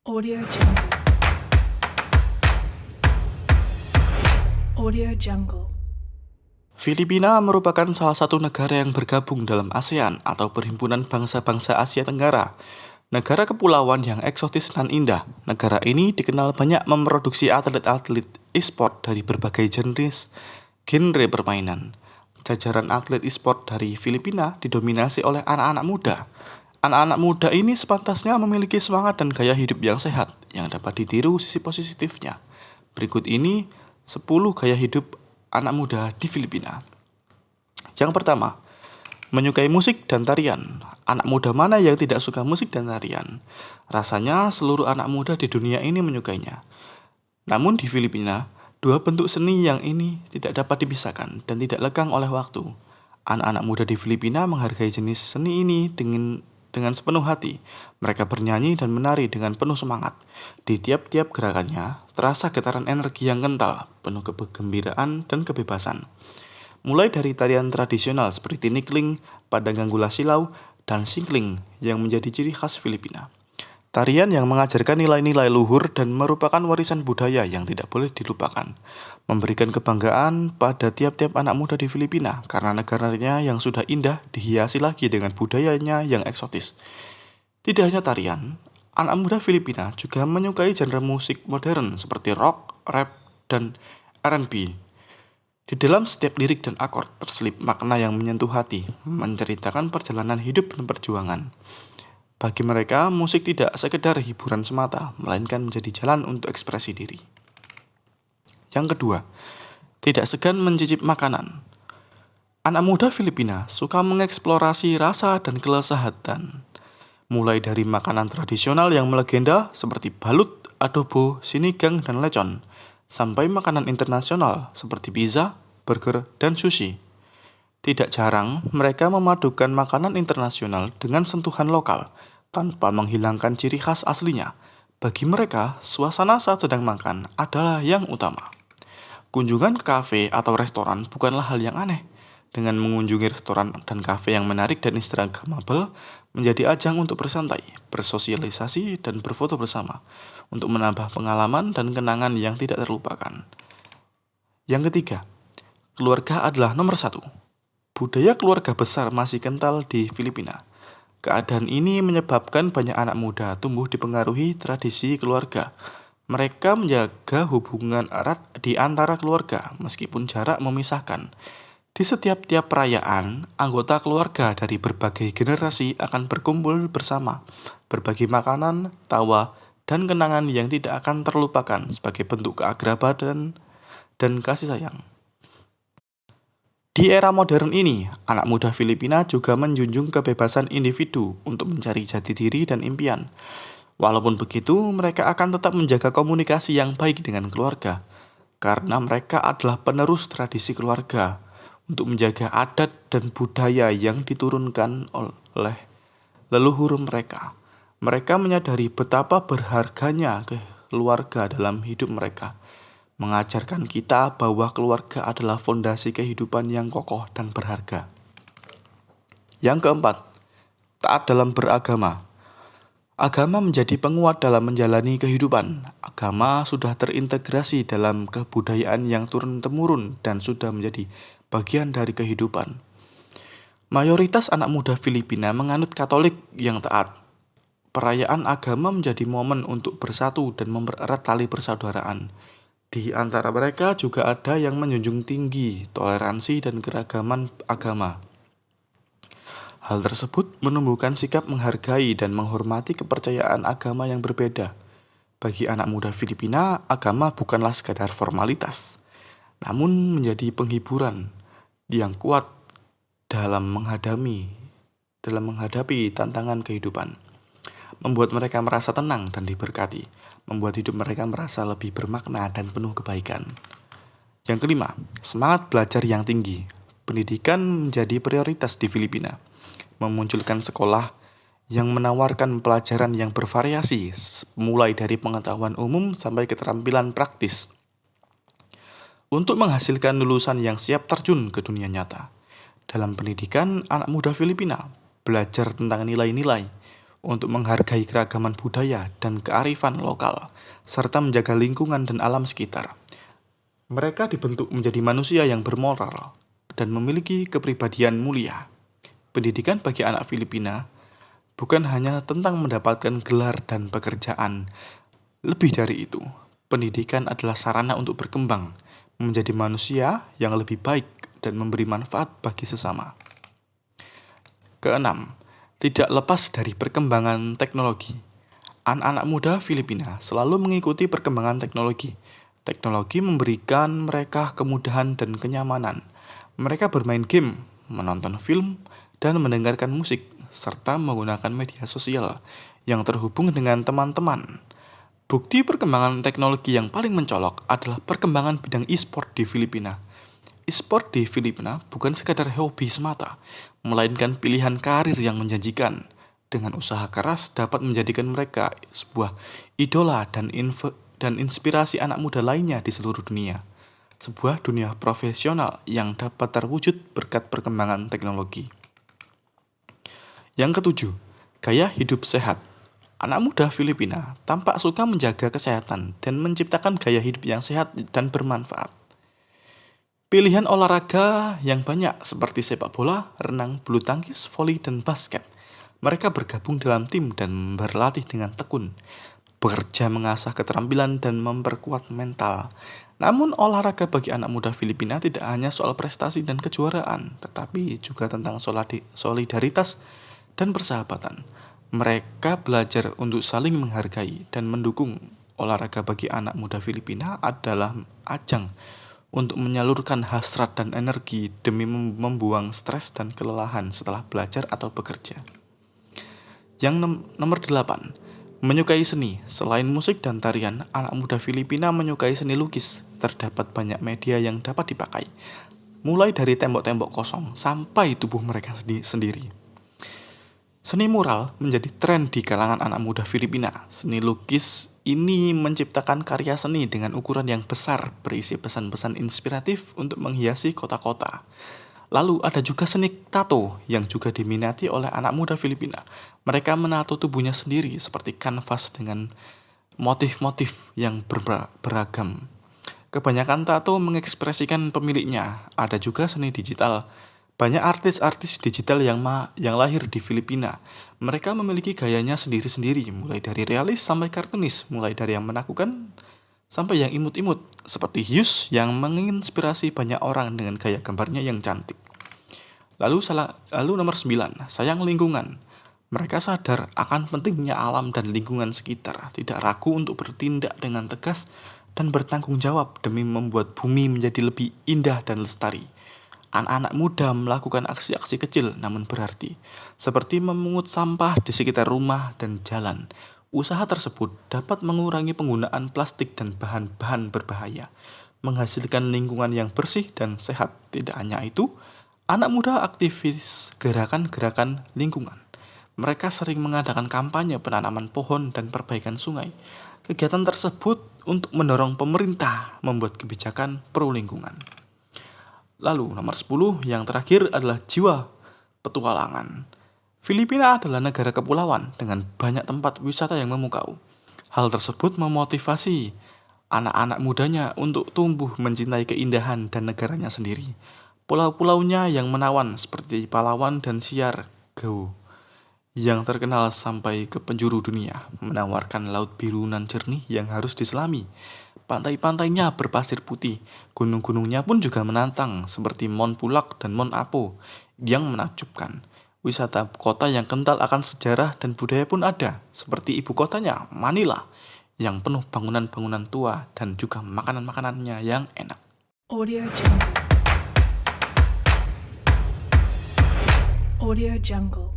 Audio Jungle. Audio Jungle. Filipina merupakan salah satu negara yang bergabung dalam ASEAN atau Perhimpunan Bangsa-Bangsa Asia Tenggara. Negara kepulauan yang eksotis dan indah, negara ini dikenal banyak memproduksi atlet-atlet e-sport dari berbagai genre permainan. Jajaran atlet e-sport dari Filipina didominasi oleh anak-anak muda. Anak-anak muda ini sepantasnya memiliki semangat dan gaya hidup yang sehat, yang dapat ditiru sisi positifnya. Berikut ini 10 gaya hidup anak muda di Filipina. Yang pertama, menyukai musik dan tarian. Anak muda mana yang tidak suka musik dan tarian? Rasanya seluruh anak muda di dunia ini menyukainya. Namun di Filipina, dua bentuk seni yang ini tidak dapat dipisahkan dan tidak lekang oleh waktu. Anak-anak muda di Filipina menghargai jenis seni ini dengan sepenuh hati. Mereka bernyanyi dan menari dengan penuh semangat. Di tiap-tiap gerakannya, terasa getaran energi yang kental, penuh kegembiraan dan kebebasan. Mulai dari tarian tradisional seperti nikling, padanggang gula silau, dan singkling yang menjadi ciri khas Filipina. Tarian yang mengajarkan nilai-nilai luhur dan merupakan warisan budaya yang tidak boleh dilupakan. Memberikan kebanggaan pada tiap-tiap anak muda di Filipina karena negaranya yang sudah indah dihiasi lagi dengan budayanya yang eksotis. Tidak hanya tarian, anak muda Filipina juga menyukai genre musik modern seperti rock, rap, dan R&B. Di dalam setiap lirik dan akord terselip makna yang menyentuh hati, menceritakan perjalanan hidup dan perjuangan. Bagi mereka, musik tidak sekedar hiburan semata, melainkan menjadi jalan untuk ekspresi diri. Yang kedua, tidak segan mencicip makanan. Anak muda Filipina suka mengeksplorasi rasa dan kelezatan. Mulai dari makanan tradisional yang melegenda seperti balut, adobo, sinigang, dan lecon, sampai makanan internasional seperti pizza, burger, dan sushi. Tidak jarang mereka memadukan makanan internasional dengan sentuhan lokal tanpa menghilangkan ciri khas aslinya. Bagi mereka, suasana saat sedang makan adalah yang utama. Kunjungan ke kafe atau restoran bukanlah hal yang aneh. Dengan mengunjungi restoran dan kafe yang menarik dan instagramable menjadi ajang untuk bersantai, bersosialisasi, dan berfoto bersama untuk menambah pengalaman dan kenangan yang tidak terlupakan. Yang ketiga, keluarga adalah nomor satu. Budaya keluarga besar masih kental di Filipina. Keadaan ini menyebabkan banyak anak muda tumbuh dipengaruhi tradisi keluarga. Mereka menjaga hubungan erat di antara keluarga meskipun jarak memisahkan. Di setiap-tiap perayaan, anggota keluarga dari berbagai generasi akan berkumpul bersama, berbagi makanan, tawa, dan kenangan yang tidak akan terlupakan sebagai bentuk keakraban dan kasih sayang. Di era modern ini, anak muda Filipina juga menjunjung kebebasan individu untuk mencari jati diri dan impian. Walaupun begitu, mereka akan tetap menjaga komunikasi yang baik dengan keluarga, karena mereka adalah penerus tradisi keluarga untuk menjaga adat dan budaya yang diturunkan oleh leluhur mereka. Mereka menyadari betapa berharganya keluarga dalam hidup mereka, mengajarkan kita bahwa keluarga adalah fondasi kehidupan yang kokoh dan berharga. Yang keempat, taat dalam beragama. Agama menjadi penguat dalam menjalani kehidupan. Agama sudah terintegrasi dalam kebudayaan yang turun-temurun dan sudah menjadi bagian dari kehidupan. Mayoritas anak muda Filipina menganut Katolik yang taat. Perayaan agama menjadi momen untuk bersatu dan mempererat tali persaudaraan. Di antara mereka juga ada yang menjunjung tinggi toleransi dan keragaman agama. Hal tersebut menumbuhkan sikap menghargai dan menghormati kepercayaan agama yang berbeda. Bagi anak muda Filipina, agama bukanlah sekadar formalitas, namun menjadi penghiburan yang kuat dalam menghadapi tantangan kehidupan. Membuat mereka merasa tenang dan diberkati, membuat hidup mereka merasa lebih bermakna dan penuh kebaikan. Yang kelima, semangat belajar yang tinggi. Pendidikan menjadi prioritas di Filipina, memunculkan sekolah yang menawarkan pelajaran yang bervariasi, mulai dari pengetahuan umum sampai keterampilan praktis, untuk menghasilkan lulusan yang siap terjun ke dunia nyata. Dalam pendidikan, anak muda Filipina belajar tentang nilai-nilai, untuk menghargai keragaman budaya dan kearifan lokal, serta menjaga lingkungan dan alam sekitar. Mereka dibentuk menjadi manusia yang bermoral dan memiliki kepribadian mulia. Pendidikan bagi anak Filipina bukan hanya tentang mendapatkan gelar dan pekerjaan. Lebih dari itu, pendidikan adalah sarana untuk berkembang, menjadi manusia yang lebih baik dan memberi manfaat bagi sesama. Keenam, tidak lepas dari perkembangan teknologi. Anak-anak muda Filipina selalu mengikuti perkembangan teknologi. Teknologi memberikan mereka kemudahan dan kenyamanan. Mereka bermain game, menonton film, dan mendengarkan musik, serta menggunakan media sosial yang terhubung dengan teman-teman. Bukti perkembangan teknologi yang paling mencolok adalah perkembangan bidang e-sport di Filipina. E-sport di Filipina bukan sekadar hobi semata, melainkan pilihan karir yang menjanjikan. Dengan usaha keras dapat menjadikan mereka sebuah idola dan inspirasi anak muda lainnya di seluruh dunia. Sebuah dunia profesional yang dapat terwujud berkat perkembangan teknologi. Yang ketujuh, gaya hidup sehat. Anak muda Filipina tampak suka menjaga kesehatan dan menciptakan gaya hidup yang sehat dan bermanfaat. Pilihan olahraga yang banyak seperti sepak bola, renang, bulu tangkis, voli, dan basket. Mereka bergabung dalam tim dan berlatih dengan tekun, bekerja mengasah keterampilan dan memperkuat mental. Namun olahraga bagi anak muda Filipina tidak hanya soal prestasi dan kejuaraan, tetapi juga tentang solidaritas dan persahabatan. Mereka belajar untuk saling menghargai dan mendukung. Olahraga bagi anak muda Filipina adalah ajang untuk menyalurkan hasrat dan energi demi membuang stres dan kelelahan setelah belajar atau bekerja. Yang nomor 8, menyukai seni. Selain musik dan tarian, anak muda Filipina menyukai seni lukis. Terdapat banyak media yang dapat dipakai, mulai dari tembok-tembok kosong sampai tubuh mereka sendiri. Seni mural menjadi tren di kalangan anak muda Filipina. Seni lukis ini menciptakan karya seni dengan ukuran yang besar, berisi pesan-pesan inspiratif untuk menghiasi kota-kota. Lalu ada juga seni tato yang juga diminati oleh anak muda Filipina. Mereka menato tubuhnya sendiri seperti kanvas dengan motif-motif yang beragam. Kebanyakan tato mengekspresikan pemiliknya. Ada juga seni digital. Banyak artis-artis digital yang lahir di Filipina. Mereka memiliki gayanya sendiri-sendiri, mulai dari realis sampai kartunis, mulai dari yang menakutkan sampai yang imut-imut, seperti Hughes yang menginspirasi banyak orang dengan gaya gambarnya yang cantik. Lalu nomor 9, sayang lingkungan. Mereka sadar akan pentingnya alam dan lingkungan sekitar, tidak ragu untuk bertindak dengan tegas dan bertanggung jawab demi membuat bumi menjadi lebih indah dan lestari. Anak-anak muda melakukan aksi-aksi kecil namun berarti, seperti memungut sampah di sekitar rumah dan jalan. Usaha tersebut dapat mengurangi penggunaan plastik dan bahan-bahan berbahaya, menghasilkan lingkungan yang bersih dan sehat. Tidak hanya itu, anak muda aktivis gerakan-gerakan lingkungan. Mereka sering mengadakan kampanye penanaman pohon dan perbaikan sungai. Kegiatan tersebut untuk mendorong pemerintah membuat kebijakan pro lingkungan. Lalu nomor 10 yang terakhir adalah jiwa petualangan. Filipina adalah negara kepulauan dengan banyak tempat wisata yang memukau. Hal tersebut memotivasi anak-anak mudanya untuk tumbuh mencintai keindahan dan negaranya sendiri. Pulau-pulaunya yang menawan seperti Palawan dan Siargao yang terkenal sampai ke penjuru dunia, menawarkan laut biru nan jernih yang harus diselami. Pantai-pantainya berpasir putih, gunung-gunungnya pun juga menantang seperti Mont Pulag dan Mont Apo yang menakjubkan. Wisata kota yang kental akan sejarah dan budaya pun ada, seperti ibu kotanya Manila yang penuh bangunan-bangunan tua dan juga makanan-makanannya yang enak. Audio Jungle. Audio Jungle.